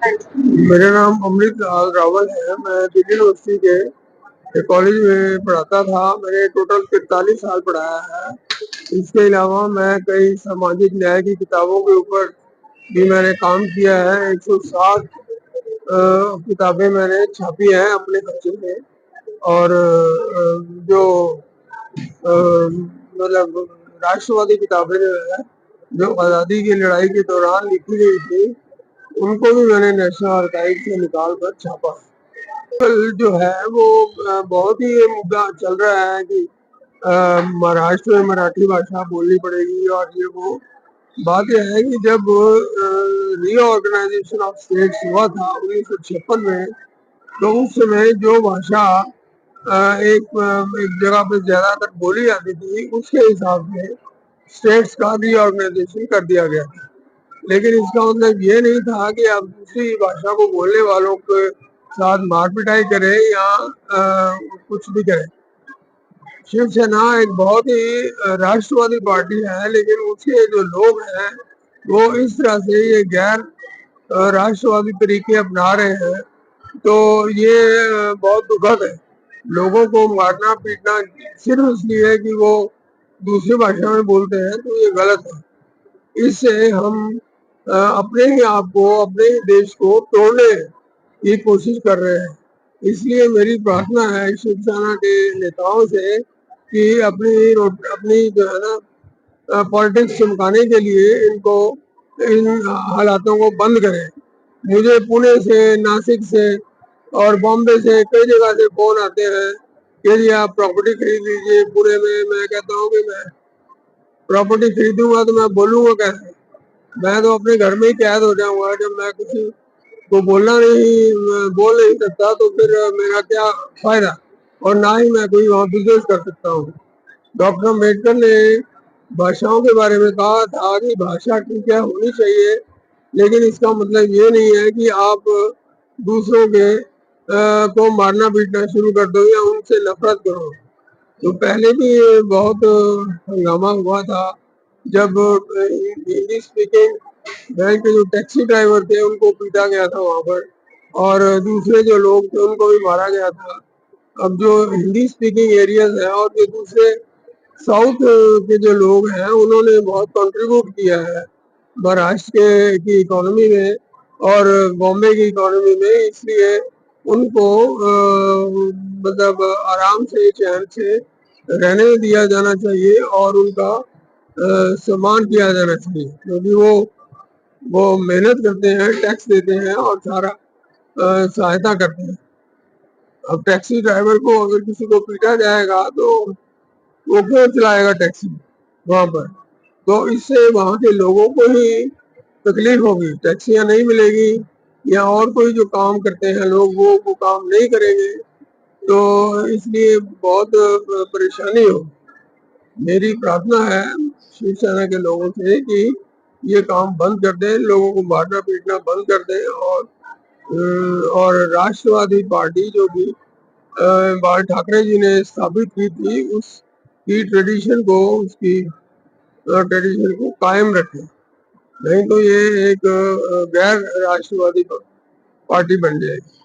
मेरा नाम अमृत लाल रावल है। मैं दिल्ली यूनिवर्सिटी के एक कॉलेज में पढ़ाता था। मैंने टोटल 43 साल पढ़ाया है। इसके अलावा मैं कई सामाजिक न्याय की किताबों के ऊपर भी मैंने काम किया है। 160 किताबें मैंने छापी हैं अपने खर्चे में। और जो मतलब राष्ट्रवादी किताबें जो है, जो आज़ादी की लड़ाई के दौरान लिखी गई थी, उनको भी मैंने नेशनल आर्काइव से निकाल कर छापा। कल जो है वो बहुत ही ये मुद्दा चल रहा है कि महाराष्ट्र में मराठी भाषा बोलनी पड़ेगी। और ये वो बात यह है कि जब रीऑर्गेनाइजेशन ऑफ स्टेट्स हुआ था 1956 में, तो उस समय जो भाषा एक जगह पे ज्यादातर बोली जाती थी, उसके हिसाब से स्टेट्स का रीऑर्गेनाइजेशन कर दिया गया था। लेकिन इसका मतलब ये नहीं था कि आप दूसरी भाषा को बोलने वालों के साथ मार पिटाई करें या कुछ भी करें। शिवसेना एक बहुत ही राष्ट्रवादी पार्टी है, लेकिन उसके जो लोग हैं वो इस तरह से ये गैर राष्ट्रवादी तरीके अपना रहे हैं। तो ये बहुत दुखद है। लोगों को मारना पीटना सिर्फ इसलिए कि वो दूसरी भाषा में बोलते हैं, तो ये गलत है। इससे हम अपने ही आप को, अपने ही देश को तोड़ने की कोशिश कर रहे हैं। इसलिए मेरी प्रार्थना है शिवसेना के नेताओं से कि अपनी जो है ना पॉलिटिक्स चमकाने के लिए इनको इन हालातों को बंद करें। मुझे पुणे से, नासिक से और बॉम्बे से कई जगह से फोन आते हैं कि जी आप प्रॉपर्टी खरीद लीजिए पुणे में। मैं कहता हूँ कि मैं प्रॉपर्टी खरीदूंगा तो मैं बोलूंगा कैसे? मैं तो अपने घर में ही कैद हो जाऊंगा। जब मैं किसी को बोल नहीं सकता तो फिर मेरा क्या फायदा? और ना ही मैं कोई वहाँ बिजनेस कर सकता हूँ। डॉक्टर अम्बेडकर ने भाषाओं के बारे में कहा था कि भाषा ठीक है, होनी चाहिए, लेकिन इसका मतलब ये नहीं है कि आप दूसरों के को मारना पीटना शुरू कर दो या उनसे नफरत करो। तो पहले भी ये बहुत हंगामा हुआ था जब हिंदी स्पीकिंग बैंक के जो टैक्सी ड्राइवर थे उनको पीटा गया था वहां पर, और दूसरे जो लोग थे उनको भी मारा गया था। अब जो हिंदी स्पीकिंग एरियाज हैं और जो दूसरे साउथ के जो लोग हैं, उन्होंने बहुत कंट्रीब्यूट किया है महाराष्ट्र के की इकोनॉमी में और बॉम्बे की इकोनॉमी में। इसलिए उनको मतलब आराम से चैन से रहने दिया जाना चाहिए और उनका सम्मान किया जाना चाहिए, क्योंकि वो मेहनत करते हैं, टैक्स देते हैं और सारा सहायता करते हैं। अब टैक्सी ड्राइवर को अगर किसी को पीटा जाएगा तो वो क्यों चलाएगा टैक्सी वहां पर? तो इससे वहां के लोगों को ही तकलीफ होगी, टैक्सियां नहीं मिलेगी या और कोई जो काम करते हैं लोग वो काम नहीं करेंगे। तो इसलिए बहुत परेशानी हो। मेरी प्रार्थना है शिवसेना के लोगों से कि ये काम बंद कर दें, लोगों को मारना पीटना बंद कर दें। और राष्ट्रवादी पार्टी जो भी बाल ठाकरे जी ने स्थापित की थी, उसकी ट्रेडिशन को, उसकी ट्रेडिशन को कायम रखें। नहीं तो ये एक गैर राष्ट्रवादी पार्टी बन जाएगी।